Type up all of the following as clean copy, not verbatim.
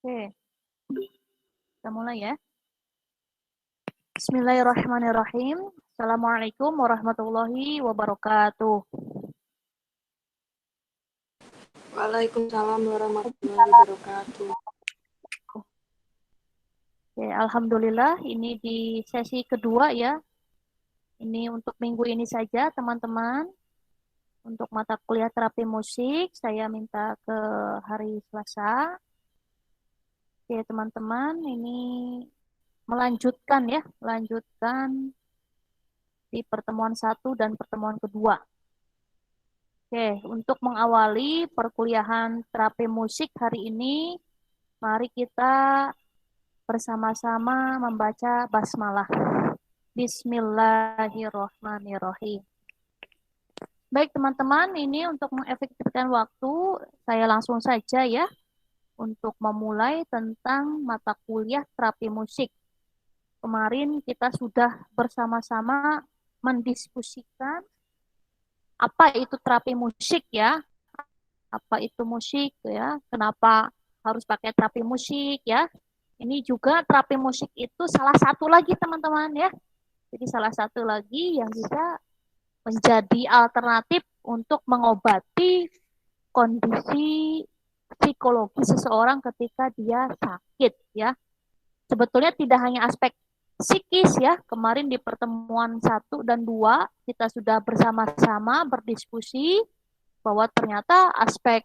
Oke, kita mulai ya. Bismillahirrahmanirrahim. Assalamualaikum warahmatullahi wabarakatuh. Waalaikumsalam warahmatullahi wabarakatuh. Oke, alhamdulillah ini di sesi kedua ya. Ini untuk minggu ini saja teman-teman. Untuk mata kuliah terapi musik saya minta ke hari Selasa. Oke, teman-teman, ini melanjutkan di pertemuan 1 dan pertemuan kedua. Oke, untuk mengawali perkuliahan terapi musik hari ini, mari kita bersama-sama membaca basmalah. Bismillahirrahmanirrahim. Baik teman-teman, ini untuk mengefektifkan waktu, saya langsung saja ya untuk memulai tentang mata kuliah terapi musik. Kemarin kita sudah bersama-sama mendiskusikan apa itu terapi musik ya, apa itu musik ya, kenapa harus pakai terapi musik ya. Ini juga terapi musik itu salah satu lagi teman-teman ya. Jadi salah satu lagi yang bisa menjadi alternatif untuk mengobati kondisi psikologi seseorang ketika dia sakit ya. Sebetulnya tidak hanya aspek psikis ya. Kemarin di pertemuan 1 dan 2 kita sudah bersama-sama berdiskusi bahwa ternyata aspek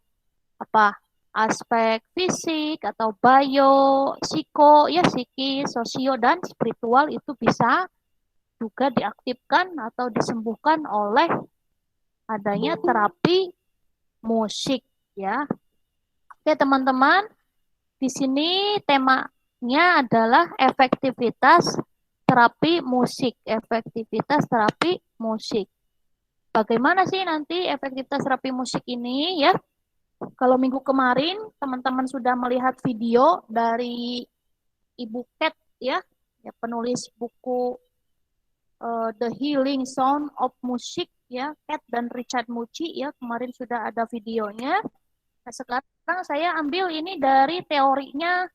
fisik atau bio, psiko, ya psikis, sosio, dan spiritual itu bisa juga diaktifkan atau disembuhkan oleh adanya terapi musik ya. Oke teman-teman, di sini temanya adalah efektivitas terapi musik. Efektivitas terapi musik. Bagaimana sih nanti efektivitas terapi musik ini ya? Kalau minggu kemarin teman-teman sudah melihat video dari Ibu Cat ya penulis buku The Healing Sound of Music ya, Cat dan Richard Mucci ya, kemarin sudah ada videonya. Nah, sekarang saya ambil ini dari teorinya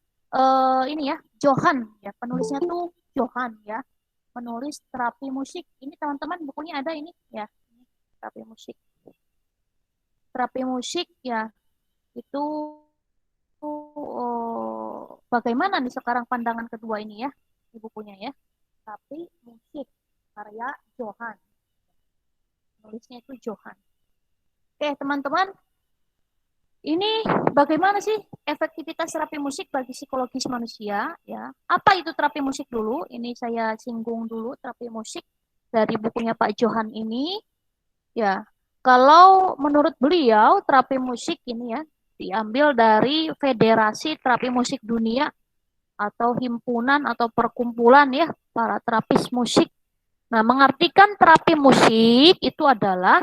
ini ya, Johan ya, penulisnya tuh Johan ya, penulis terapi musik. Ini teman-teman bukunya ada ini ya, terapi musik. Terapi musik ya, itu bagaimana nih sekarang pandangan kedua ini ya di bukunya ya, terapi musik karya Johan, nulisnya itu Johan. Oke teman-teman, ini bagaimana sih efektivitas terapi musik bagi psikologis manusia ya? Apa itu terapi musik dulu? Ini saya singgung dulu terapi musik dari bukunya Pak Johan ini ya. Kalau menurut beliau terapi musik ini ya diambil dari Federasi Terapi Musik Dunia atau himpunan atau perkumpulan ya para terapis musik. Nah, mengartikan terapi musik itu adalah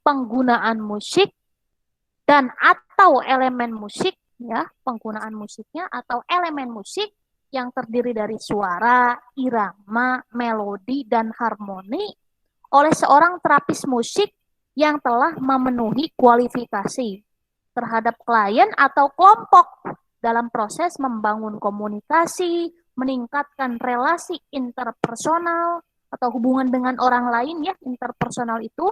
penggunaan musik dan atau elemen musik ya, penggunaan musiknya atau elemen musik yang terdiri dari suara, irama, melodi dan harmoni oleh seorang terapis musik yang telah memenuhi kualifikasi terhadap klien atau kelompok dalam proses membangun komunikasi, meningkatkan relasi interpersonal atau hubungan dengan orang lain ya, interpersonal itu,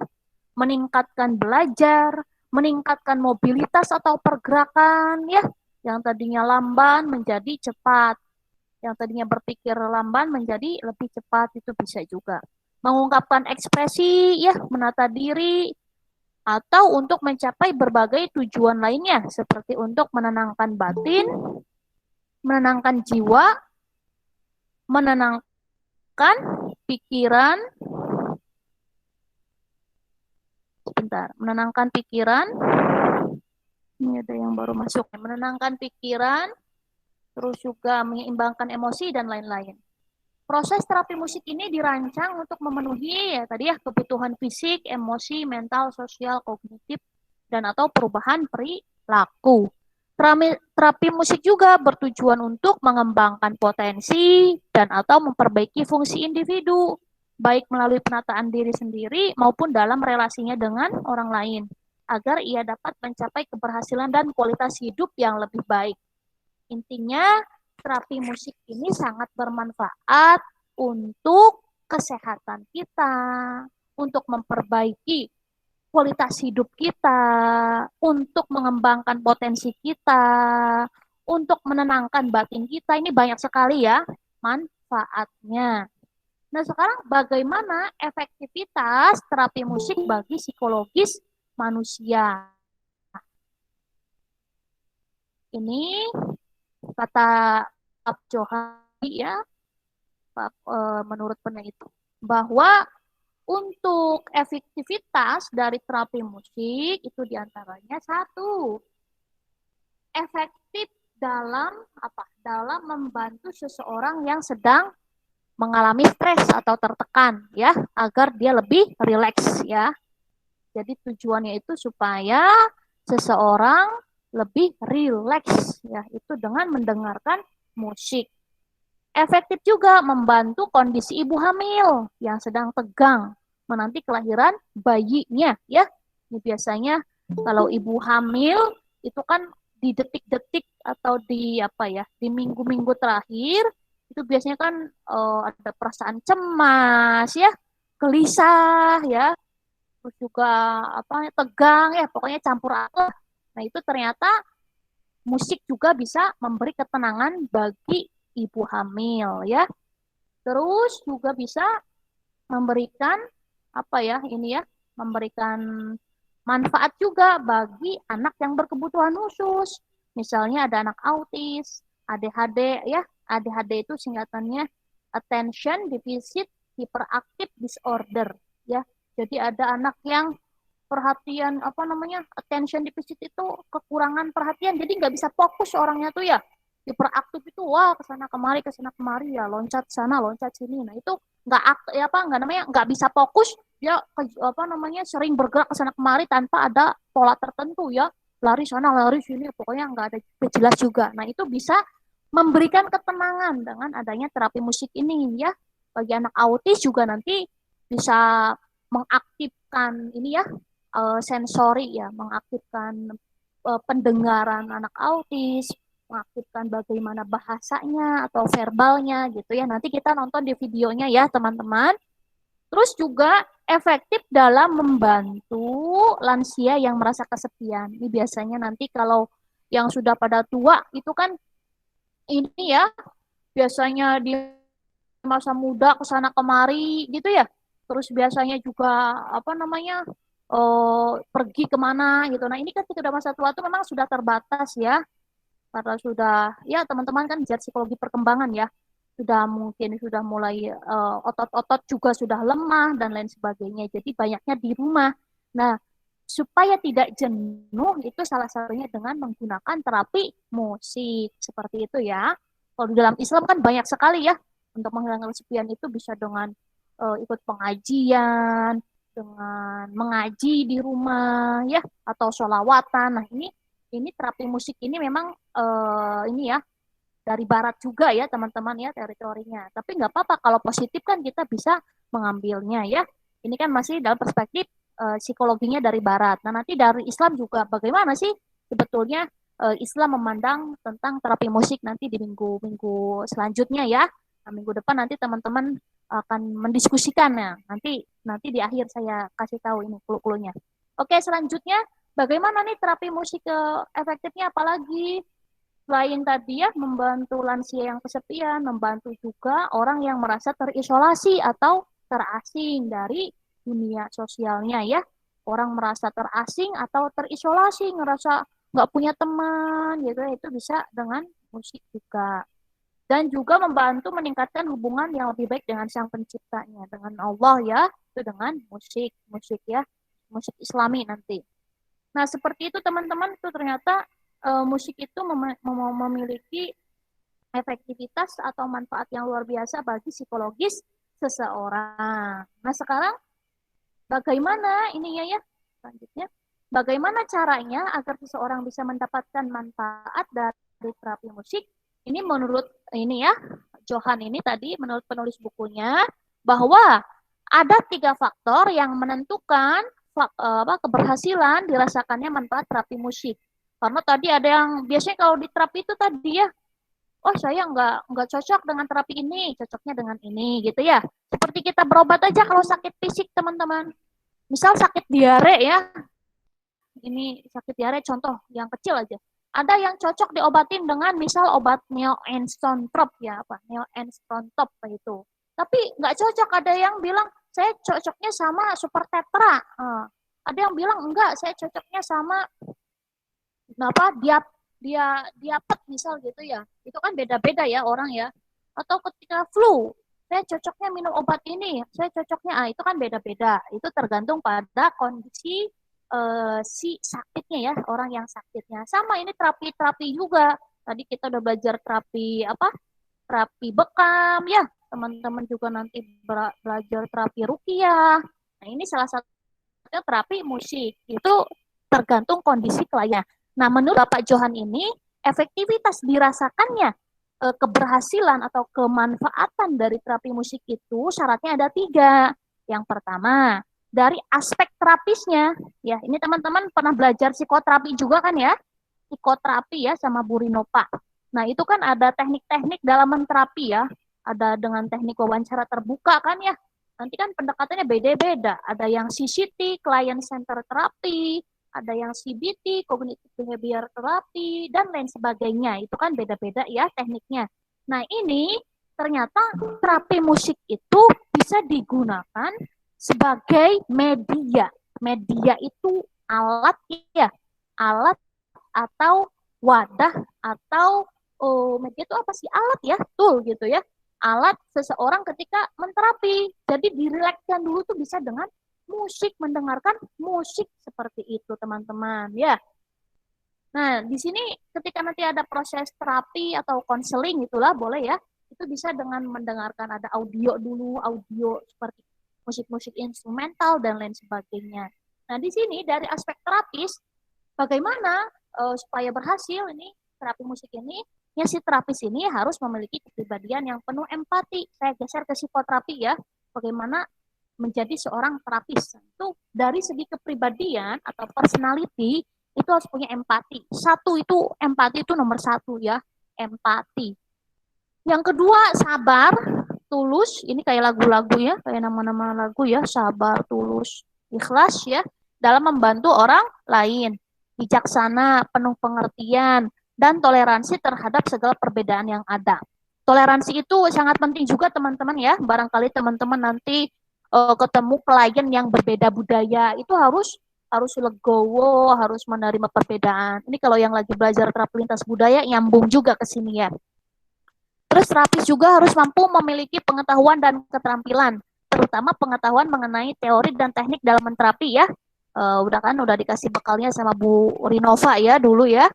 meningkatkan belajar, meningkatkan mobilitas atau pergerakan ya, yang tadinya lamban menjadi cepat, yang tadinya berpikir lamban menjadi lebih cepat, itu bisa juga. Mengungkapkan ekspresi ya, menata diri, atau untuk mencapai berbagai tujuan lainnya seperti untuk menenangkan batin, menenangkan jiwa, menenangkan pikiran, menenangkan pikiran, ini ada yang baru masuk, menenangkan pikiran, terus juga menyeimbangkan emosi dan lain-lain. Proses terapi musik ini dirancang untuk memenuhi ya tadi ya kebutuhan fisik, emosi, mental, sosial, kognitif, dan atau perubahan perilaku. Terapi musik juga bertujuan untuk mengembangkan potensi dan atau memperbaiki fungsi individu, baik melalui penataan diri sendiri maupun dalam relasinya dengan orang lain. agar ia dapat mencapai keberhasilan dan kualitas hidup yang lebih baik. Intinya, terapi musik ini sangat bermanfaat untuk kesehatan kita, untuk memperbaiki kualitas hidup kita, untuk mengembangkan potensi kita, untuk menenangkan batin kita. Ini banyak sekali ya manfaatnya. Nah, sekarang bagaimana efektivitas terapi musik bagi psikologis manusia? Ini kata Pak Johari ya, menurut peneliti, bahwa untuk efektivitas dari terapi musik itu diantaranya satu, efektif dalam apa? Dalam membantu seseorang yang sedang mengalami stres atau tertekan ya, agar dia lebih rileks ya. Jadi tujuannya itu supaya seseorang lebih rileks ya, itu dengan mendengarkan musik. Efektif juga membantu kondisi ibu hamil yang sedang tegang menanti kelahiran bayinya ya. Ini biasanya kalau ibu hamil itu kan di detik-detik atau di apa ya, di minggu-minggu terakhir itu biasanya kan ada perasaan cemas ya, gelisah ya, terus juga apa tegang ya, pokoknya campur aduk. Nah, itu ternyata musik juga bisa memberi ketenangan bagi ibu hamil ya. Terus juga bisa memberikan apa ya, ini ya, memberikan manfaat juga bagi anak yang berkebutuhan khusus. Misalnya ada anak autis, ADHD ya. ADHD itu singkatannya Attention Deficit Hyperactive Disorder ya. Jadi ada anak yang perhatian apa namanya, attention deficit itu kekurangan perhatian, jadi nggak bisa fokus orangnya tuh ya, hiperaktif itu wah kesana kemari ya, loncat sana loncat sini. Nah itu nggak ya apa nggak namanya nggak bisa fokus, dia apa namanya sering bergerak kesana kemari tanpa ada pola tertentu ya, lari sana lari sini, pokoknya nggak ada jelas juga. Nah itu bisa memberikan ketenangan dengan adanya terapi musik ini ya. Bagi anak autis juga nanti bisa mengaktifkan ini ya, sensori ya, mengaktifkan pendengaran anak autis, mengaktifkan bagaimana bahasanya atau verbalnya gitu ya. Nanti kita nonton di videonya ya teman-teman. Terus juga efektif dalam membantu lansia yang merasa kesepian. Ini biasanya nanti kalau yang sudah pada tua itu kan ini ya, biasanya di masa muda kesana kemari gitu ya. Terus biasanya juga apa namanya, pergi kemana gitu. Nah ini kan ketika masa tua itu memang sudah terbatas ya, karena sudah ya teman-teman kan lihat psikologi perkembangan ya, sudah mungkin sudah mulai otot-otot juga sudah lemah dan lain sebagainya. Jadi banyaknya di rumah. Nah supaya tidak jenuh itu salah satunya dengan menggunakan terapi musik seperti itu ya. Kalau di dalam Islam kan banyak sekali ya, untuk menghilangkan kesepian itu bisa dengan ikut pengajian, dengan mengaji di rumah ya, atau sholawatan. Nah ini terapi musik ini memang ini ya dari barat juga ya teman-teman ya teritorinya. Tapi nggak apa-apa kalau positif kan kita bisa mengambilnya ya. Ini kan masih dalam perspektif psikologinya dari barat. Nah nanti dari Islam juga bagaimana sih sebetulnya Islam memandang tentang terapi musik nanti di minggu-minggu selanjutnya ya. Nah, minggu depan nanti teman-teman akan mendiskusikannya. Nanti di akhir saya kasih tahu ini clue-cluenya. Oke, selanjutnya bagaimana nih terapi musik efektifnya, apalagi selain tadi ya membantu lansia yang kesepian, membantu juga orang yang merasa terisolasi atau terasing dari dunia sosialnya ya. Orang merasa terasing atau terisolasi, ngerasa nggak punya teman gitu ya, itu bisa dengan musik juga. Dan juga membantu meningkatkan hubungan yang lebih baik dengan sang penciptanya, dengan Allah ya, itu dengan musik ya, musik Islami nanti. Nah, seperti itu teman-teman, itu ternyata musik itu memiliki efektivitas atau manfaat yang luar biasa bagi psikologis seseorang. Nah, sekarang bagaimana ininya ya, selanjutnya, bagaimana caranya agar seseorang bisa mendapatkan manfaat dari terapi musik? Ini menurut ini ya, Johan ini tadi menurut penulis bukunya, bahwa ada 3 faktor yang menentukan keberhasilan dirasakannya manfaat terapi musik. Karena tadi ada yang biasanya kalau di terapi itu tadi ya, oh saya nggak cocok dengan terapi ini, cocoknya dengan ini gitu ya. Seperti kita berobat aja kalau sakit fisik teman-teman. Misal sakit diare ya, ini sakit diare contoh yang kecil aja. Ada yang cocok diobatin dengan misal obat neoenstone-trop ya apa neoenstone-top itu. Tapi nggak cocok, ada yang bilang saya cocoknya sama super tetra. Ada yang bilang enggak, saya cocoknya sama apa diapet misal gitu ya. Itu kan beda-beda ya orang ya. Atau ketika flu, saya cocoknya minum obat ini, saya cocoknya itu kan beda-beda. Itu tergantung pada kondisi si sakitnya ya, orang yang sakitnya. Sama ini terapi-terapi juga. Tadi kita udah belajar terapi apa? Terapi bekam ya. Teman-teman juga nanti belajar terapi rukiah. Nah, ini salah satunya terapi musik. Itu tergantung kondisi kliennya. Nah, menurut Bapak Johan ini, efektivitas dirasakannya keberhasilan atau kemanfaatan dari terapi musik itu syaratnya ada 3. Yang pertama, dari aspek terapisnya. Ya, ini teman-teman pernah belajar psikoterapi juga kan ya? Psikoterapi ya sama Bu Rinopa. Nah, itu kan ada teknik-teknik dalam menterapi ya. Ada dengan teknik wawancara terbuka kan ya. Nanti kan pendekatannya beda-beda. Ada yang CCT, Client Center Therapy, ada yang CBT, Cognitive Behavior Therapy, dan lain sebagainya. Itu kan beda-beda ya tekniknya. Nah, ini ternyata terapi musik itu bisa digunakan sebagai media. Media itu alat ya, alat atau wadah atau media itu apa sih? Alat ya, tool gitu ya. Alat seseorang ketika menterapi. Jadi dirilekskan dulu tuh bisa dengan musik, mendengarkan musik seperti itu teman-teman ya. Nah, di sini ketika nanti ada proses terapi atau konseling itulah boleh ya. Itu bisa dengan mendengarkan ada audio dulu, audio seperti musik-musik instrumental dan lain sebagainya. Nah, di sini dari aspek terapis bagaimana supaya berhasil ini terapi musik ini, ya si terapis ini harus memiliki kepribadian yang penuh empati. Saya geser ke psikoterapi ya. Bagaimana menjadi seorang terapis. Itu dari segi kepribadian atau personality itu harus punya empati. Empati itu nomor 1 ya, empati. Yang kedua sabar, tulus. Ini kayak lagu-lagu ya, kayak nama-nama lagu ya, sabar, tulus, ikhlas ya dalam membantu orang lain. Bijaksana, penuh pengertian, dan toleransi terhadap segala perbedaan yang ada. Toleransi itu sangat penting juga teman-teman ya. Barangkali teman-teman nanti ketemu klien yang berbeda budaya, itu harus legowo, harus menerima perbedaan. Ini kalau yang lagi belajar terapi lintas budaya nyambung juga ke sini ya. Terus terapis juga harus mampu memiliki pengetahuan dan keterampilan, terutama pengetahuan mengenai teori dan teknik dalam menterapi ya. Udah dikasih bekalnya sama Bu Rinova ya dulu ya.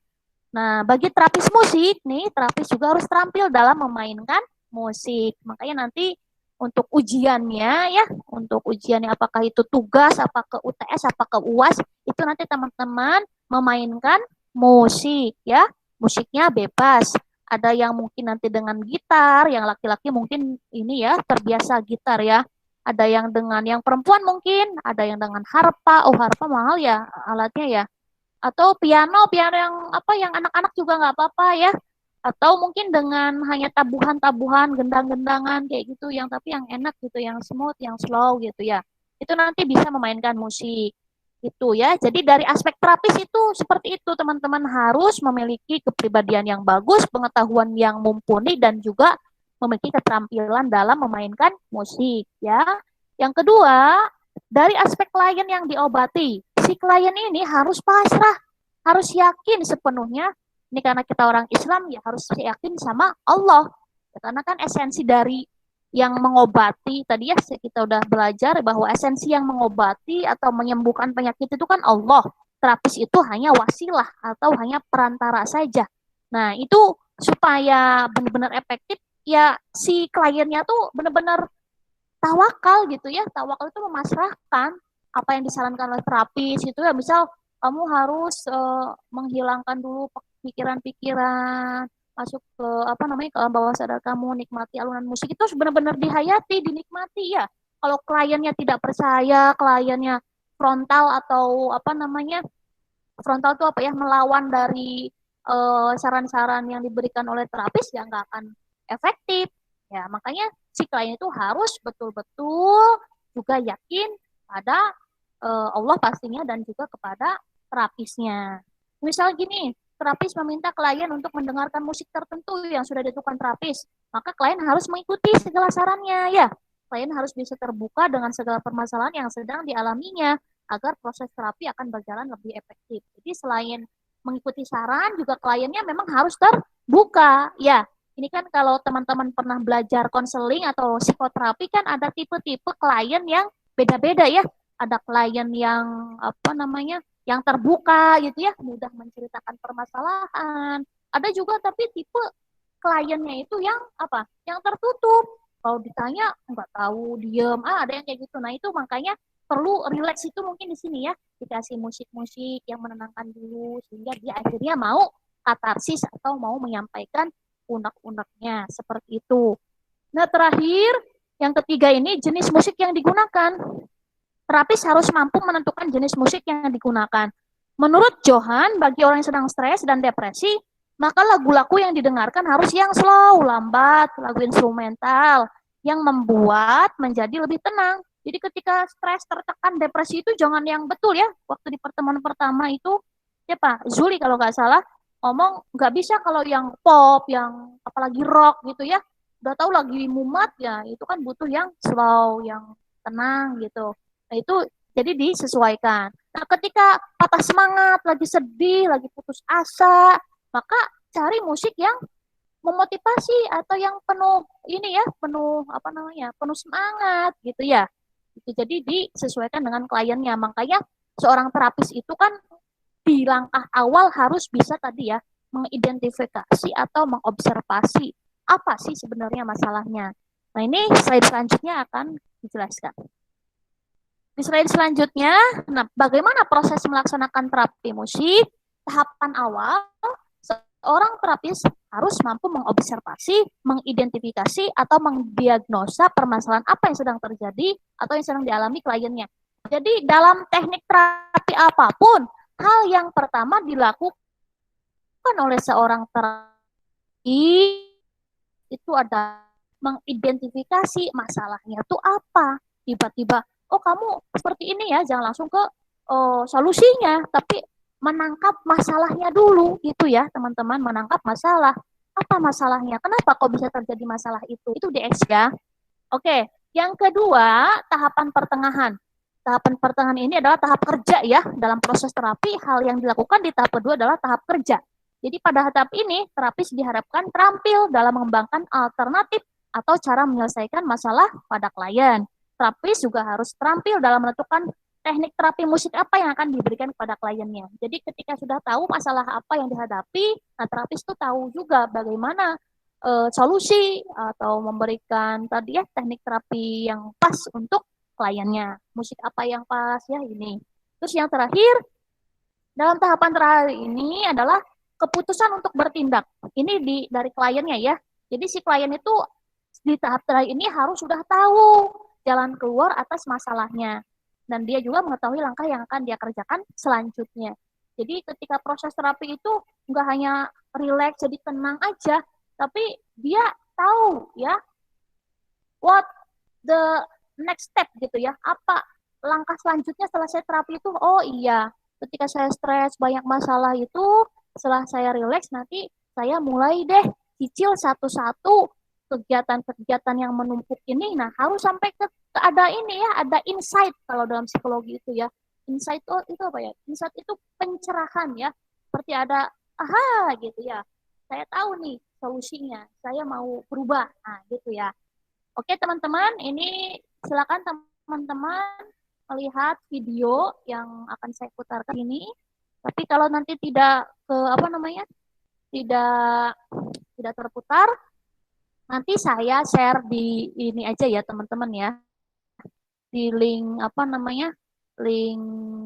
Nah, bagi terapis musik nih, terapis juga harus terampil dalam memainkan musik. Makanya nanti untuk ujiannya ya, untuk ujiannya apakah itu tugas, apakah UTS, apakah UAS, itu nanti teman-teman memainkan musik ya. Musiknya bebas. Ada yang mungkin nanti dengan gitar, yang laki-laki mungkin ini ya terbiasa gitar ya. Ada yang dengan yang perempuan mungkin, ada yang dengan harpa. Oh, harpa mahal ya alatnya ya. Atau piano yang apa yang anak-anak juga nggak apa-apa ya. Atau mungkin dengan hanya tabuhan-tabuhan, gendang-gendangan kayak gitu yang tapi yang enak gitu, yang smooth, yang slow gitu ya. Itu nanti bisa memainkan musik. Itu ya. Jadi dari aspek terapis itu seperti itu, teman-teman harus memiliki kepribadian yang bagus, pengetahuan yang mumpuni dan juga memiliki keterampilan dalam memainkan musik ya. Yang kedua, dari aspek klien yang diobati, si klien ini harus pasrah, harus yakin sepenuhnya. Ini karena kita orang Islam ya harus yakin sama Allah. Karena kan esensi dari yang mengobati, tadi ya kita udah belajar bahwa esensi yang mengobati atau menyembuhkan penyakit itu kan Allah. Terapis itu hanya wasilah atau hanya perantara saja. Nah, itu supaya benar-benar efektif, ya si kliennya tuh benar-benar tawakal gitu ya. Tawakal itu memasrahkan apa yang disarankan oleh terapis itu ya. Misal kamu harus menghilangkan dulu pikiran-pikiran, masuk ke apa namanya ke alam bawah sadar kamu, nikmati alunan musik itu benar-benar dihayati, dinikmati ya. Kalau kliennya tidak percaya, kliennya frontal atau apa namanya, frontal itu apa ya, melawan dari saran-saran yang diberikan oleh terapis, ya nggak akan efektif. Ya, makanya si klien itu harus betul-betul juga yakin pada Allah pastinya dan juga kepada terapisnya. Misal gini, terapis meminta klien untuk mendengarkan musik tertentu yang sudah ditentukan terapis, maka klien harus mengikuti segala sarannya ya. Klien harus bisa terbuka dengan segala permasalahan yang sedang dialaminya agar proses terapi akan berjalan lebih efektif. Jadi selain mengikuti saran, juga kliennya memang harus terbuka. Ya, ini kan kalau teman-teman pernah belajar konseling atau psikoterapi kan ada tipe-tipe klien yang beda-beda ya. Ada klien yang apa namanya, yang terbuka gitu ya, mudah menceritakan permasalahan. Ada juga tapi tipe kliennya itu yang apa? Yang tertutup. Kalau ditanya nggak tahu, diem. Ada yang kayak gitu. Nah, itu makanya perlu relax itu mungkin di sini ya, dikasih musik-musik yang menenangkan dulu sehingga dia akhirnya mau katarsis atau mau menyampaikan unek-uneknya seperti itu. Nah, terakhir yang ketiga ini jenis musik yang digunakan. Terapis harus mampu menentukan jenis musik yang digunakan. Menurut Johan, bagi orang yang sedang stres dan depresi, maka lagu-lagu yang didengarkan harus yang slow, lambat, lagu instrumental, yang membuat menjadi lebih tenang. Jadi ketika stres, tertekan, depresi itu jangan yang betul ya. Waktu di pertemuan pertama itu, siapa? Zuli kalau nggak salah, ngomong nggak bisa kalau yang pop, yang apalagi rock gitu ya. Udah tahu lagi mumat ya, itu kan butuh yang slow, yang tenang gitu. Nah, itu jadi disesuaikan. Nah, ketika patah semangat, lagi sedih, lagi putus asa, maka cari musik yang memotivasi atau yang penuh ini ya, penuh apa namanya, penuh semangat gitu ya. Itu jadi disesuaikan dengan kliennya. Makanya seorang terapis itu kan di langkah awal harus bisa tadi ya, mengidentifikasi atau mengobservasi apa sih sebenarnya masalahnya. Nah, ini slide selanjutnya akan dijelaskan. Di slide selanjutnya, nah, bagaimana proses melaksanakan terapi musik? Tahapan awal, seorang terapis harus mampu mengobservasi, mengidentifikasi, atau mendiagnosa permasalahan apa yang sedang terjadi atau yang sedang dialami kliennya. Jadi dalam teknik terapi apapun, hal yang pertama dilakukan oleh seorang terapis itu ada mengidentifikasi masalahnya itu apa. Tiba-tiba, oh kamu seperti ini ya, jangan langsung ke solusinya, tapi menangkap masalahnya dulu gitu ya teman-teman, menangkap masalah. Apa masalahnya? Kenapa kok bisa terjadi masalah itu? Itu DS ya. Oke, yang kedua, tahapan pertengahan. Tahapan pertengahan ini adalah tahap kerja ya. Dalam proses terapi, hal yang dilakukan di tahap kedua adalah tahap kerja. Jadi pada tahap ini, terapis diharapkan terampil dalam mengembangkan alternatif atau cara menyelesaikan masalah pada klien. Terapis juga harus terampil dalam menentukan teknik terapi musik apa yang akan diberikan kepada kliennya. Jadi ketika sudah tahu masalah apa yang dihadapi, nah terapis itu tahu juga bagaimana solusi atau memberikan tadi ya teknik terapi yang pas untuk kliennya. Musik apa yang pas ya ini. Terus yang terakhir, dalam tahapan terakhir ini adalah keputusan untuk bertindak. Ini dari kliennya ya. Jadi si klien itu di tahap terakhir ini harus sudah tahu jalan keluar atas masalahnya. Dan dia juga mengetahui langkah yang akan dia kerjakan selanjutnya. Jadi ketika proses terapi itu nggak hanya relax, jadi tenang aja, tapi dia tahu ya what the next step gitu ya, apa langkah selanjutnya setelah saya terapi itu. Oh iya, ketika saya stres banyak masalah itu, setelah saya relax nanti saya mulai deh cicil satu-satu kegiatan-kegiatan yang menumpuk ini. Nah, harus sampai ke ada ini ya, ada insight kalau dalam psikologi itu ya. Insight itu apa ya? Insight itu pencerahan ya. Seperti ada aha gitu ya. Saya tahu nih solusinya. Saya mau berubah. Nah, gitu ya. Oke, teman-teman, ini silakan teman-teman melihat video yang akan saya putarkan ini. Tapi kalau nanti tidak ke apa namanya? Tidak tidak terputar, nanti saya share di ini aja ya, teman-teman ya. Di link apa namanya? Link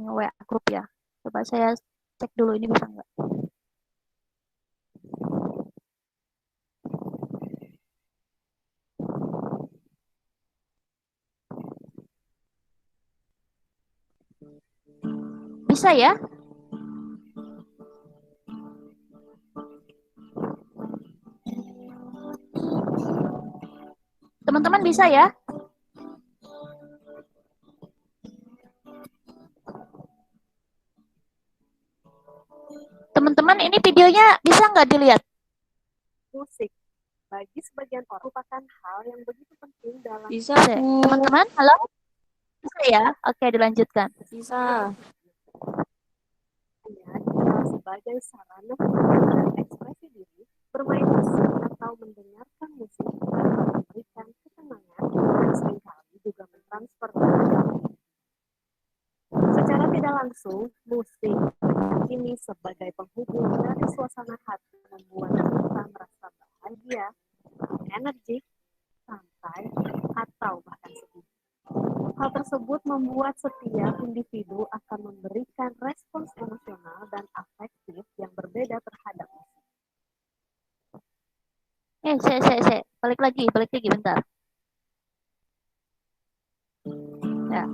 WA grup ya. Coba saya cek dulu ini bisa nggak? bisa ya? Teman-teman bisa ya? Teman-teman, ini videonya bisa nggak dilihat? Musik bagi sebagian orang merupakan hal yang begitu penting dalam Bisa, Bisa. Bu. Teman-teman, halo? Bisa ya? Oke, dilanjutkan. Bisa. dikenal sebagai sarana hiburan dan ekspresi diri, bermain musik atau mendengarkan musik dapat memberikan ketenangan dan seringkali juga mentransfer ketenangan. Secara tidak langsung, musik diyakini sebagai penghubung dari suasana hati membuat kita merasa bahagia, energik, santai, atau bahkan sedih. Hal tersebut membuat setiap individu akan memberikan respons emosional dan afektif yang berbeda terhadap musik. Saya. Balik lagi bentar. Ya.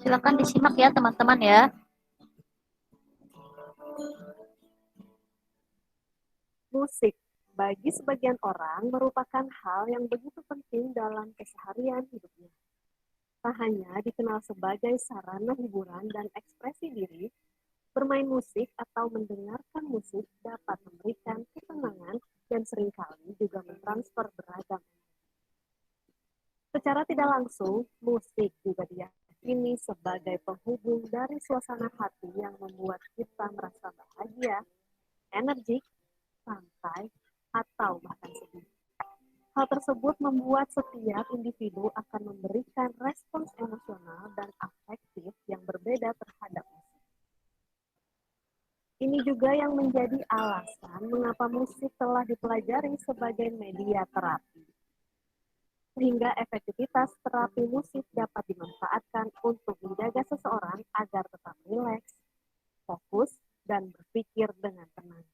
Silakan disimak ya teman-teman ya. Musik bagi sebagian orang merupakan hal yang begitu penting dalam keseharian hidupnya. Tak hanya dikenal sebagai sarana hiburan dan ekspresi diri, bermain musik atau mendengarkan musik dapat memberikan ketenangan dan seringkali juga mentransfer beragam. Secara tidak langsung, musik juga diyakini sebagai penghubung dari suasana hati yang membuat kita merasa bahagia, energik, santai, atau bahkan sedih. Hal tersebut membuat setiap individu akan memberikan respons emosional dan afektif yang berbeda terhadap musik. Ini juga yang menjadi alasan mengapa musik telah dipelajari sebagai media terapi. Sehingga efektivitas terapi musik dapat dimanfaatkan untuk menjaga seseorang agar tetap rileks, fokus, dan berpikir dengan tenang.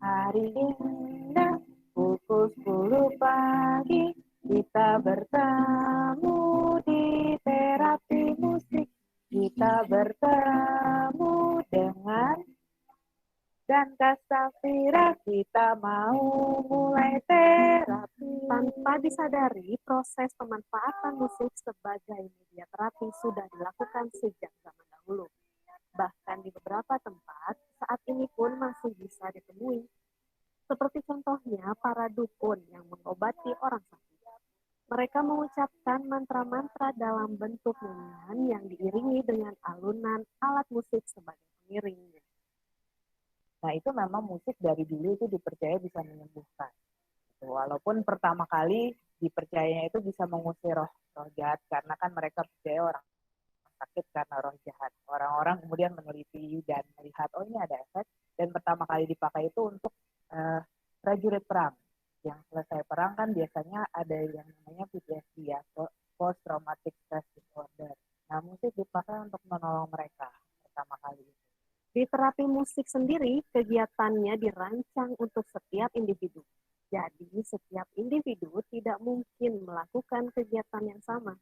Hari indah, pukul 10 pagi, kita bertemu di terapi musik. Kita bertemu dengan dan Kak Safira, kita mau mulai terapi. Tanpa disadari, proses pemanfaatan musik sebagai media terapi sudah dilakukan sejak zaman dahulu. Bahkan di beberapa tempat, saat ini pun masih bisa ditemui. Seperti contohnya para dukun yang mengobati orang sakit. Mereka mengucapkan mantra-mantra dalam bentuk nyanyian yang diiringi dengan alunan alat musik sebagai pengiringnya. Nah, itu memang musik dari dulu itu dipercaya bisa menyembuhkan. Walaupun pertama kali dipercayanya itu bisa mengusir roh jahat, karena kan mereka percaya orang sakit karena roh jahat. Orang-orang kemudian meneliti dan melihat, oh ini ada efek, dan pertama kali dipakai itu untuk prajurit perang. Yang selesai perang kan biasanya ada yang namanya PTSD ya, Post Traumatic Stress Disorder. Nah, musik dipakai untuk menolong mereka pertama kali. Di terapi musik sendiri, kegiatannya dirancang untuk setiap individu. Jadi, setiap individu tidak mungkin melakukan kegiatan yang sama.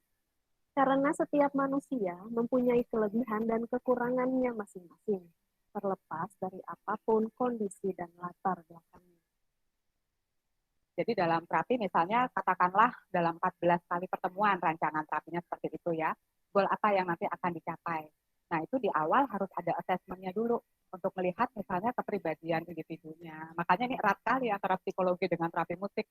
Karena setiap manusia mempunyai kelebihan dan kekurangannya masing-masing, terlepas dari apapun kondisi dan latar belakangnya. Jadi dalam terapi misalnya katakanlah dalam 14 kali pertemuan rancangan terapinya seperti itu ya, goal apa yang nanti akan dicapai. Nah, itu di awal harus ada assessment-nya dulu untuk melihat misalnya kepribadian individunya. Makanya ini erat kali antara psikologi dengan terapi musik.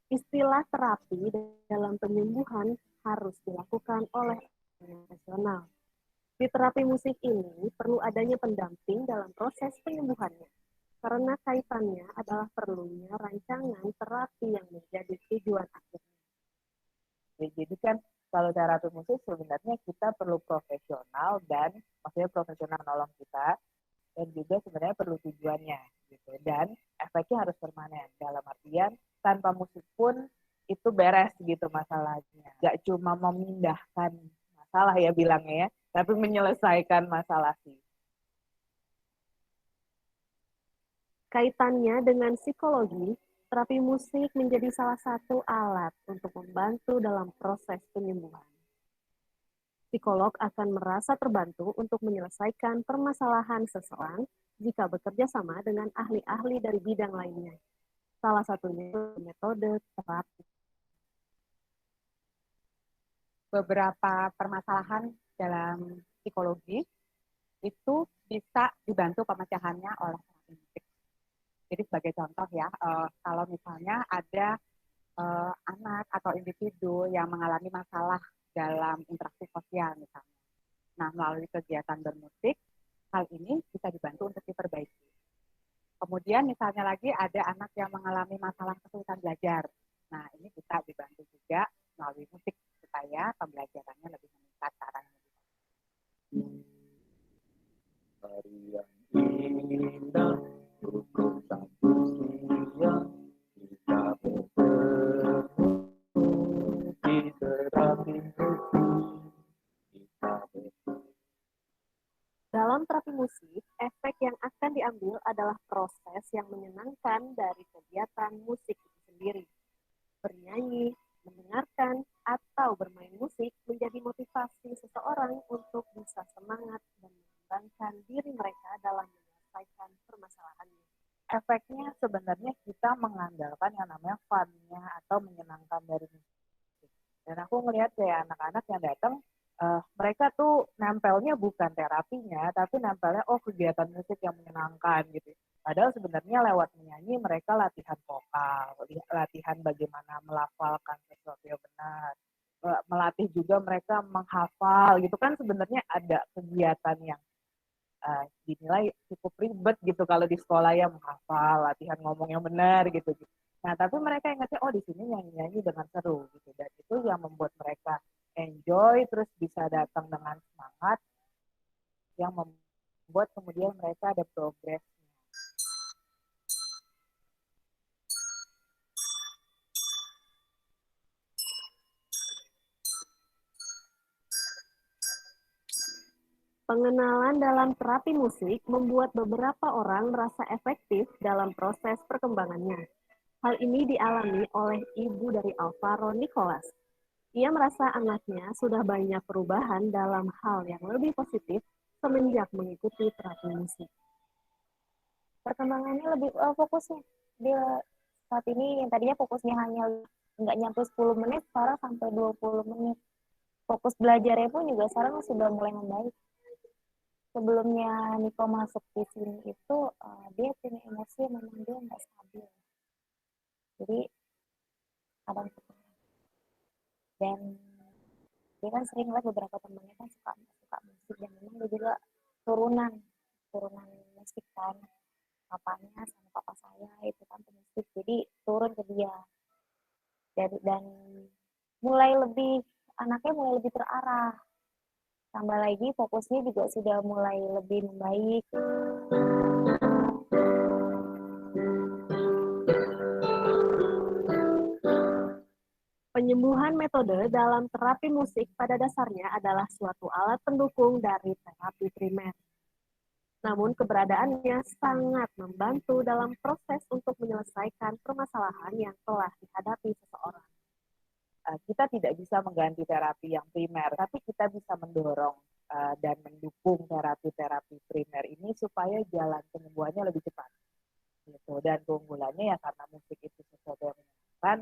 Istilah terapi dalam penyembuhan harus dilakukan oleh profesional. Di terapi musik ini perlu adanya pendamping dalam proses penyembuhannya, karena kaitannya adalah perlunya rancangan terapi yang menjadi tujuan akhirnya. Jadi kan Kalau terapi musik sebenarnya kita perlu profesional dan maksudnya profesional nolong kita dan juga sebenarnya perlu tujuannya gitu dan efeknya harus permanen dalam artian tanpa musik pun itu beres gitu masalahnya. Gak cuma memindahkan masalah ya bilangnya ya, tapi menyelesaikan masalah sih. Kaitannya dengan psikologi, terapi musik menjadi salah satu alat untuk membantu dalam proses penyembuhan. Psikolog akan merasa terbantu untuk menyelesaikan permasalahan seseorang jika bekerja sama dengan ahli-ahli dari bidang lainnya. Salah satunya metode terapi. Beberapa permasalahan dalam psikologi itu bisa dibantu pemecahannya oleh terapi musik. Jadi sebagai contoh ya, kalau misalnya ada anak atau individu yang mengalami masalah dalam interaksi sosial misalnya. Nah, melalui kegiatan bermusik, hal ini bisa dibantu untuk diperbaiki. Kemudian misalnya lagi ada anak yang mengalami masalah kesulitan belajar. Nah, ini bisa dibantu juga melalui musik supaya pembelajarannya lebih meningkat ke arah yang lebih baik. Hari yang indah, pukul 1 siang, kita bertemu di terapi musik. Dalam terapi musik, efek yang akan diambil adalah proses yang menyenangkan dari kegiatan musik itu sendiri. Bernyanyi, mendengarkan, atau bermain musik menjadi motivasi seseorang untuk bisa semangat dan mengembangkan diri mereka dalam menyelesaikan permasalahannya. Efeknya sebenarnya kita mengandalkan yang namanya fun-nya atau menyenangkan dari musik. Dan aku ngelihat kayak anak-anak yang datang, mereka tuh nempelnya bukan terapinya, tapi nempelnya kegiatan musik yang menyenangkan gitu. Padahal sebenarnya lewat menyanyi mereka latihan vokal, latihan bagaimana melafalkan sesuatu yang benar, melatih juga mereka menghafal gitu kan sebenarnya ada kegiatan yang dinilai cukup ribet gitu kalau di sekolah ya menghafal, latihan ngomong yang benar gitu. Nah, tapi mereka ingatnya di sini nyanyi-nyanyi dengan seru gitu dan itu yang membuat mereka enjoy terus bisa datang dengan semangat yang membuat kemudian mereka ada progres. Pengenalan dalam terapi musik membuat beberapa orang merasa efektif dalam proses perkembangannya. Hal ini dialami oleh ibu dari Alvaro Nicholas. Ia merasa anaknya sudah banyak perubahan dalam hal yang lebih positif semenjak mengikuti terapi musik. Perkembangannya lebih fokusnya. Dia saat ini yang tadinya fokusnya hanya nggak nyampe 10 menit, sekarang sampai 20 menit. Fokus belajarnya pun juga sekarang sudah mulai membaik. Sebelumnya Niko masuk di sini itu dia punya emosi yang memang dia nggak stabil. Jadi kadang dan dia kan sering lihat beberapa temannya kan suka musik dan memang dia juga turunan musik kan, papanya sama papa saya itu kan pemusik, jadi turun ke dia dan anaknya mulai lebih terarah, tambah lagi fokusnya juga sudah mulai lebih membaik. Penyembuhan metode dalam terapi musik pada dasarnya adalah suatu alat pendukung dari terapi primer. Namun keberadaannya sangat membantu dalam proses untuk menyelesaikan permasalahan yang telah dihadapi seseorang. Kita tidak bisa mengganti terapi yang primer, tapi kita bisa mendorong dan mendukung terapi-terapi primer ini supaya jalan penyembuhannya lebih cepat. Gitu. Dan keunggulannya ya karena musik itu sesuatu yang menyenangkan,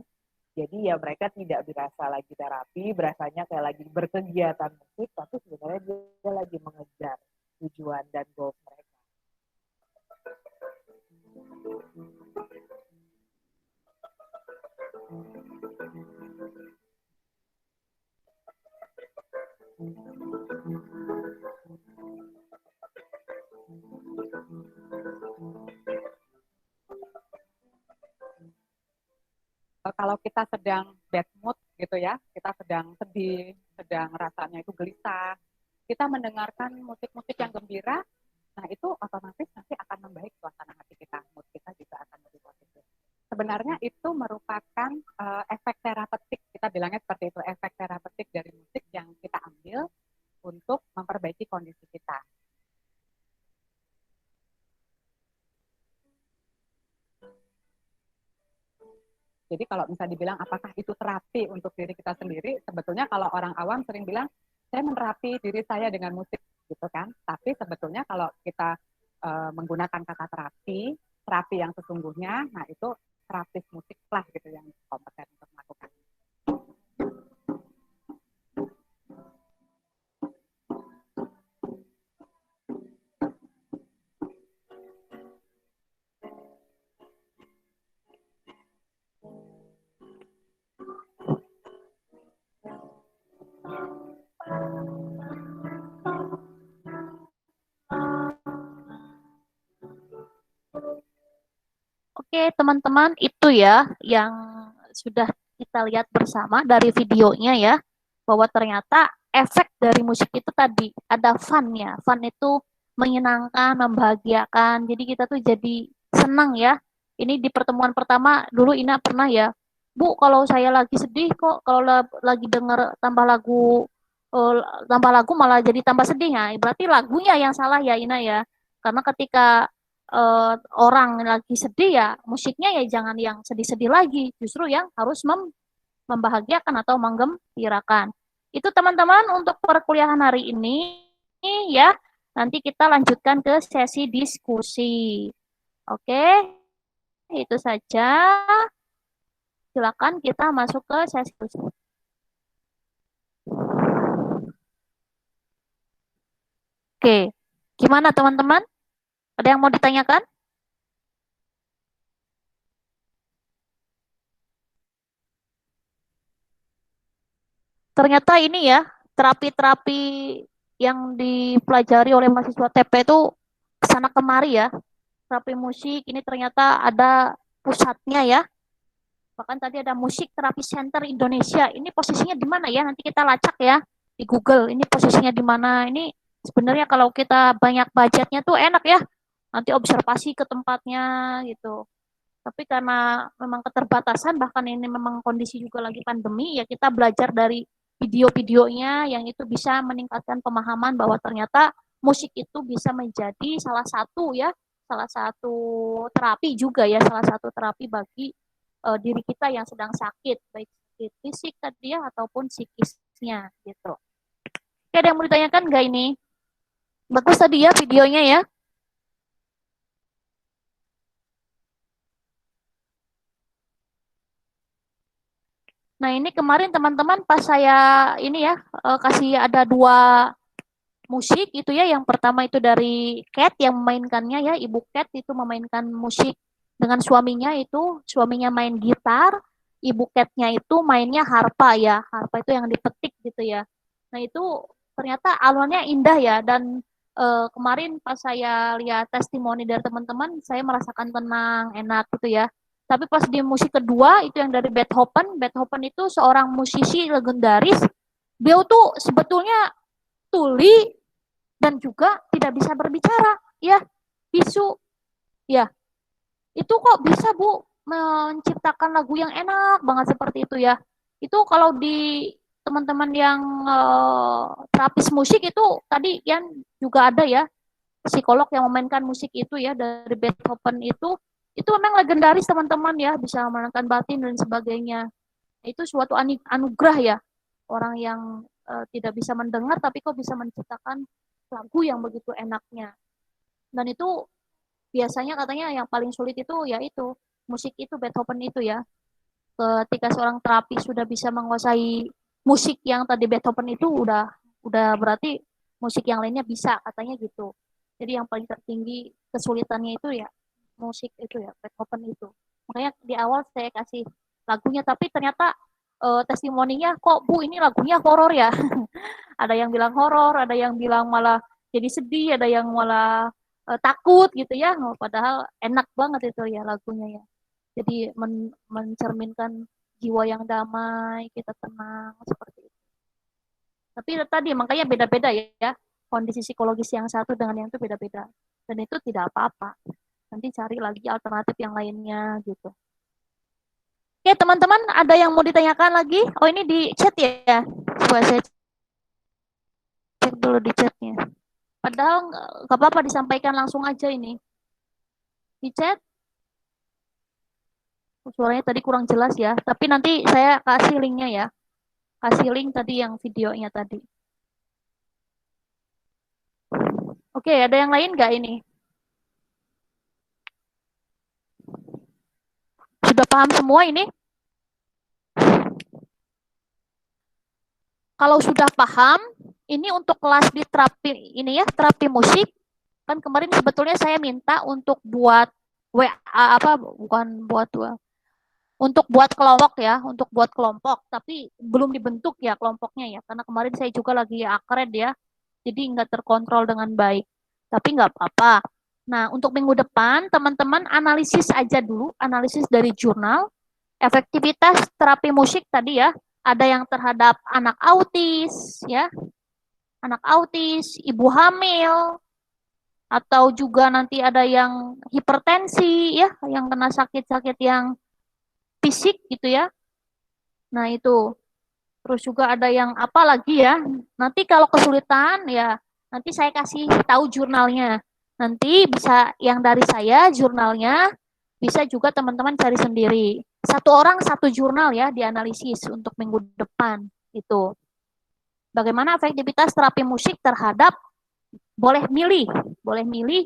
jadi ya mereka tidak berasa lagi terapi, berasanya kayak lagi berkegiatan musik, tapi sebenarnya dia lagi mengejar tujuan dan goals mereka. Kalau kita sedang bad mood gitu ya, kita kita sedang sedih, sedang rasanya itu gelisah, kita mendengarkan musik-musik yang gembira, nah itu otomatis nanti akan membaik suasana hati kita, mood kita juga akan lebih positif. Sebenarnya itu merupakan efek terapeutik, kita bilangnya seperti itu, efek terapeutik dari musik yang kita ambil untuk memperbaiki kondisi kita. Jadi kalau misalnya dibilang apakah itu terapi untuk diri kita sendiri, sebetulnya kalau orang awam sering bilang, saya menerapi diri saya dengan musik, gitu kan. Tapi sebetulnya kalau kita menggunakan kata terapi yang sesungguhnya, nah itu terapis musik lah gitu yang kompeten untuk melakukan. Oke, teman-teman, itu ya yang sudah kita lihat bersama dari videonya ya, bahwa ternyata efek dari musik itu tadi ada fun-nya. Fun itu menyenangkan, membahagiakan. Jadi kita tuh jadi senang ya. Ini di pertemuan pertama dulu Ina pernah ya, Bu, kalau saya lagi sedih kok, kalau lagi denger tambah lagu malah jadi tambah sedih ya. Berarti lagunya yang salah ya Ina ya. Karena ketika orang lagi sedih ya musiknya ya jangan yang sedih-sedih lagi, justru yang harus membahagiakan atau menggembirakan. Itu teman-teman untuk perkuliahan hari ini ya. Nanti kita lanjutkan ke sesi diskusi. Oke, itu saja. Silakan kita masuk ke sesi diskusi. Oke, gimana teman-teman? Ada yang mau ditanyakan? Ternyata ini ya, terapi-terapi yang dipelajari oleh mahasiswa TP itu kesana kemari ya. Terapi musik ini ternyata ada pusatnya ya. Bahkan tadi ada Musik Terapi Center Indonesia. Ini posisinya di mana ya? Nanti kita lacak ya di Google. Ini posisinya di mana? Ini sebenarnya kalau kita banyak budgetnya tuh enak ya. Nanti observasi ke tempatnya gitu. Tapi karena memang keterbatasan, bahkan ini memang kondisi juga lagi pandemi, ya kita belajar dari video-videonya yang itu bisa meningkatkan pemahaman bahwa ternyata musik itu bisa menjadi salah satu ya, salah satu terapi juga ya, salah satu terapi bagi diri kita yang sedang sakit, baik sakit fisik tadi ya ataupun psikisnya gitu. Oke, ada yang mau ditanyakan nggak ini? Bagus tadi ya videonya ya. Nah ini kemarin teman-teman pas saya ini ya kasih ada 2 musik itu ya. Yang pertama itu dari Cat yang memainkannya ya, Ibu Cat itu memainkan musik dengan suaminya, itu suaminya main gitar, Ibu Catnya itu mainnya harpa ya, harpa itu yang dipetik gitu ya. Nah itu ternyata alunnya indah ya, dan kemarin pas saya lihat testimoni dari teman-teman, saya merasakan tenang, enak gitu ya. Tapi pas di musik kedua itu yang dari Beethoven, Beethoven itu seorang musisi legendaris. Dia tuh sebetulnya tuli dan juga tidak bisa berbicara, ya, bisu. Ya, itu kok bisa Bu menciptakan lagu yang enak banget seperti itu ya. Itu kalau di teman-teman yang terapis musik itu tadi yang juga ada ya, psikolog yang memainkan musik itu ya dari Beethoven itu memang legendaris teman-teman ya, bisa menenangkan batin dan sebagainya. Itu suatu anugerah ya, orang yang tidak bisa mendengar tapi kok bisa menciptakan lagu yang begitu enaknya. Dan itu biasanya katanya yang paling sulit itu ya itu musik itu, Beethoven itu ya. Ketika seorang terapis sudah bisa menguasai musik yang tadi Beethoven itu udah berarti musik yang lainnya bisa katanya gitu. Jadi yang paling tertinggi kesulitannya itu ya musik itu ya, Beethoven itu. Makanya di awal saya kasih lagunya, tapi ternyata testimoninya kok Bu ini lagunya horor ya. Ada yang bilang horor, ada yang bilang malah jadi sedih, ada yang malah takut gitu ya. Padahal enak banget itu ya lagunya ya. Jadi mencerminkan jiwa yang damai, kita tenang, seperti itu. Tapi tadi makanya beda-beda ya, kondisi psikologis yang satu dengan yang itu beda-beda. Dan itu tidak apa-apa. Nanti cari lagi alternatif yang lainnya gitu. Oke, teman-teman, ada yang mau ditanyakan lagi? Oh, ini di chat ya? Coba saya cek dulu di chatnya. Padahal nggak apa-apa disampaikan langsung aja ini. Di chat, suaranya tadi kurang jelas ya. Tapi nanti saya kasih linknya ya. Kasih link tadi yang videonya tadi. Oke, ada yang lain nggak ini? Sudah paham semua ini? Kalau sudah paham, ini untuk kelas di terapi ini ya, terapi musik. Kan kemarin sebetulnya saya minta untuk buat WA apa bukan buat untuk buat kelompok ya, untuk buat kelompok, tapi belum dibentuk ya kelompoknya ya, karena kemarin saya juga lagi akred ya, jadi nggak terkontrol dengan baik. Tapi nggak apa-apa. Nah, untuk minggu depan teman-teman analisis aja dulu, analisis dari jurnal, efektivitas terapi musik tadi ya, ada yang terhadap anak autis ya, anak autis, ibu hamil, atau juga nanti ada yang hipertensi ya, yang kena sakit-sakit yang fisik gitu ya. Nah, itu. Terus juga ada yang apa lagi ya? Nanti kalau kesulitan ya nanti saya kasih tahu jurnalnya. Nanti bisa yang dari saya jurnalnya, bisa juga teman-teman cari sendiri. Satu orang satu jurnal ya dianalisis untuk minggu depan itu. Bagaimana efektivitas terapi musik terhadap boleh milih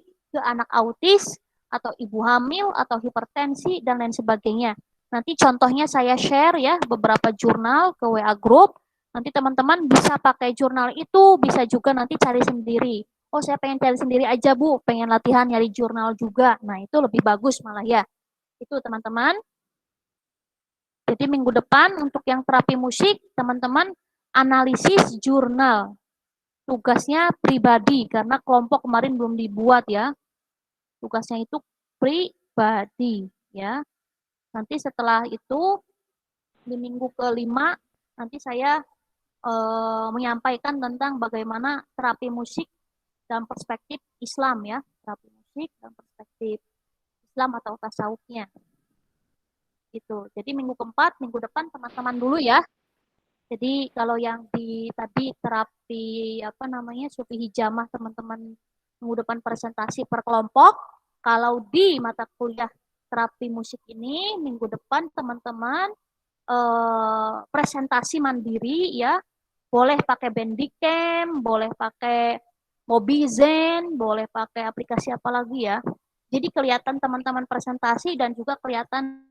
ke anak autis atau ibu hamil atau hipertensi dan lain sebagainya. Nanti contohnya saya share ya beberapa jurnal ke WA group. Nanti teman-teman bisa pakai jurnal itu, bisa juga nanti cari sendiri. Oh, saya pengen cari sendiri aja, Bu. Pengen latihan nyari jurnal juga. Nah, itu lebih bagus malah ya. Itu teman-teman. Jadi minggu depan untuk yang terapi musik, teman-teman analisis jurnal. Tugasnya pribadi karena kelompok kemarin belum dibuat ya. Tugasnya itu pribadi ya. Nanti setelah itu di minggu kelima nanti saya menyampaikan tentang bagaimana terapi musik dalam perspektif Islam ya, terapi musik dalam perspektif Islam atau tasawufnya. Gitu. Jadi minggu keempat, minggu depan teman-teman dulu ya. Jadi kalau yang di tadi terapi apa namanya sufi hijamah teman-teman minggu depan presentasi per kelompok. Kalau di mata kuliah terapi musik ini minggu depan teman-teman presentasi mandiri ya. Boleh pakai Bandicam, boleh pakai Mobizen, boleh pakai aplikasi apa lagi ya. Jadi kelihatan teman-teman presentasi dan juga kelihatan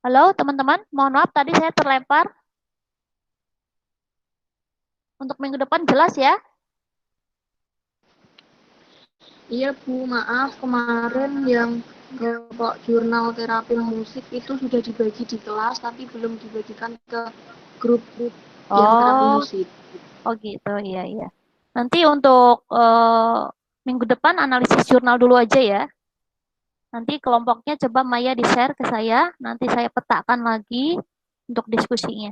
halo teman-teman, mohon maaf tadi saya terlempar. Untuk minggu depan jelas ya? Iya Bu, maaf kemarin yang kelompok jurnal terapi musik itu sudah dibagi di kelas tapi belum dibagikan ke grup-grup yang terapi musik. Oh gitu, iya iya. Nanti untuk minggu depan analisis jurnal dulu aja ya. Nanti kelompoknya coba Maya di-share ke saya, nanti saya petakan lagi untuk diskusinya.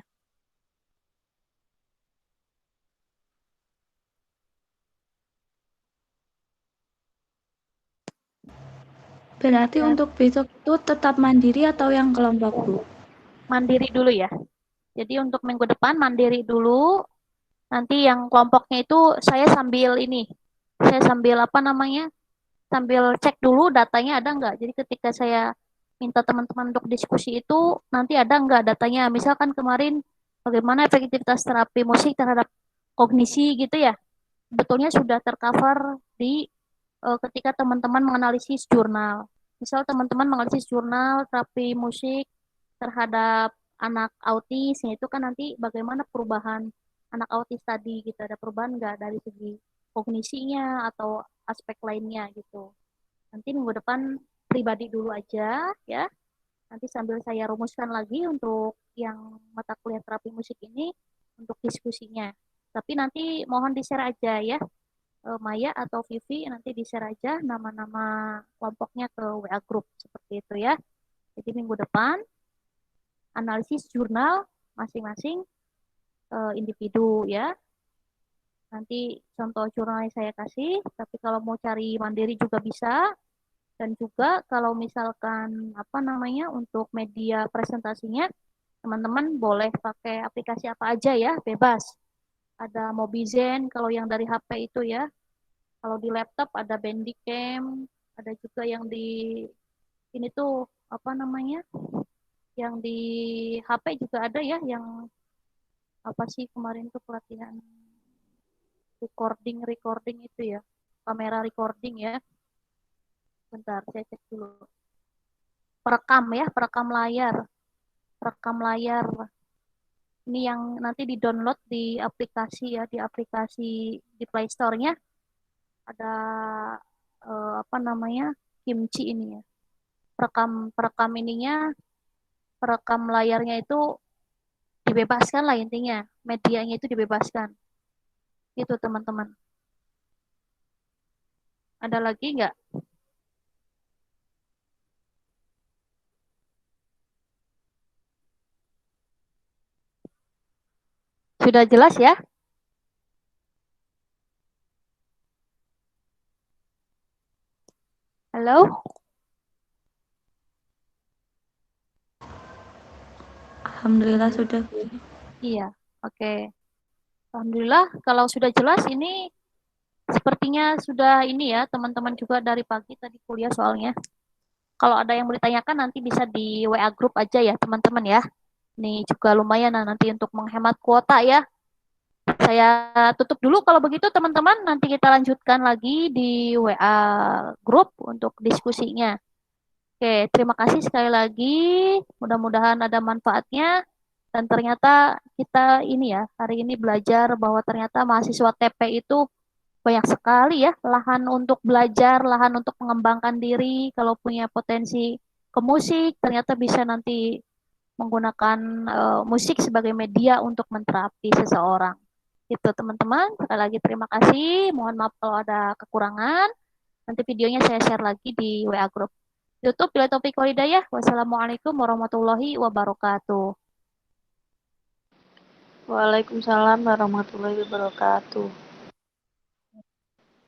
Berarti untuk besok itu tetap mandiri atau yang kelompok, Bu? Mandiri dulu ya. Jadi untuk minggu depan mandiri dulu. Nanti yang kelompoknya itu saya sambil apa namanya, sambil cek dulu datanya ada nggak. Jadi ketika saya minta teman-teman untuk diskusi itu, nanti ada nggak datanya. Misalkan kemarin bagaimana efektivitas terapi musik terhadap kognisi gitu ya. Sebetulnya sudah tercover di ketika teman-teman menganalisis jurnal. Misal teman-teman menganalisis jurnal terapi musik terhadap anak autis, ya itu kan nanti bagaimana perubahan anak autis tadi gitu, ada perubahan nggak dari segi kognisinya atau aspek lainnya gitu. Nanti minggu depan pribadi dulu aja ya. Nanti sambil saya rumuskan lagi untuk yang mata kuliah terapi musik ini untuk diskusinya. Tapi nanti mohon di-share aja ya. Maya atau Vivi nanti di-share aja nama-nama kelompoknya ke WA group seperti itu ya. Jadi minggu depan analisis jurnal masing-masing individu ya. Nanti contoh jurnalnya saya kasih, tapi kalau mau cari mandiri juga bisa. Dan juga kalau misalkan apa namanya untuk media presentasinya, teman-teman boleh pakai aplikasi apa aja ya, bebas. Ada Mobizen kalau yang dari HP itu ya. Kalau di laptop ada Bandicam, ada juga yang di ini tuh apa namanya? Yang di HP juga ada ya yang apa sih kemarin tuh pelatihan recording itu ya. Kamera recording ya. Bentar, saya cek dulu. Perekam ya, perekam layar. Perekam layar. Ini yang nanti di-download di aplikasi ya, di aplikasi di Play Store-nya. Ada apa namanya? Kimchi ini ya. Perekam ininya, perekam layarnya itu dibebaskan lah intinya. Medianya itu dibebaskan. Itu teman-teman. Ada lagi nggak? Sudah jelas ya? Halo? Alhamdulillah sudah, Bu. Iya, oke. Alhamdulillah kalau sudah jelas ini sepertinya sudah ini ya teman-teman juga dari pagi tadi kuliah soalnya. Kalau ada yang mau ditanyakan nanti bisa di WA group aja ya teman-teman ya. Ini juga lumayan nanti untuk menghemat kuota ya. Saya tutup dulu kalau begitu teman-teman, nanti kita lanjutkan lagi di WA group untuk diskusinya. Oke, terima kasih sekali lagi. Mudah-mudahan ada manfaatnya. Dan ternyata kita ini ya, hari ini belajar bahwa ternyata mahasiswa TP itu banyak sekali ya, lahan untuk belajar, lahan untuk mengembangkan diri. Kalau punya potensi ke musik, ternyata bisa nanti menggunakan musik sebagai media untuk menterapi seseorang. Itu teman-teman, sekali lagi terima kasih. Mohon maaf kalau ada kekurangan. Nanti videonya saya share lagi di WA Group. YouTube, bila topik walidayah. Wassalamualaikum warahmatullahi wabarakatuh. Waalaikumsalam warahmatullahi wabarakatuh.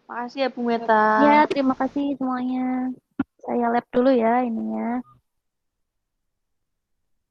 Makasih ya Bu Meta. Ya, terima kasih semuanya. Saya lab dulu ya ininya.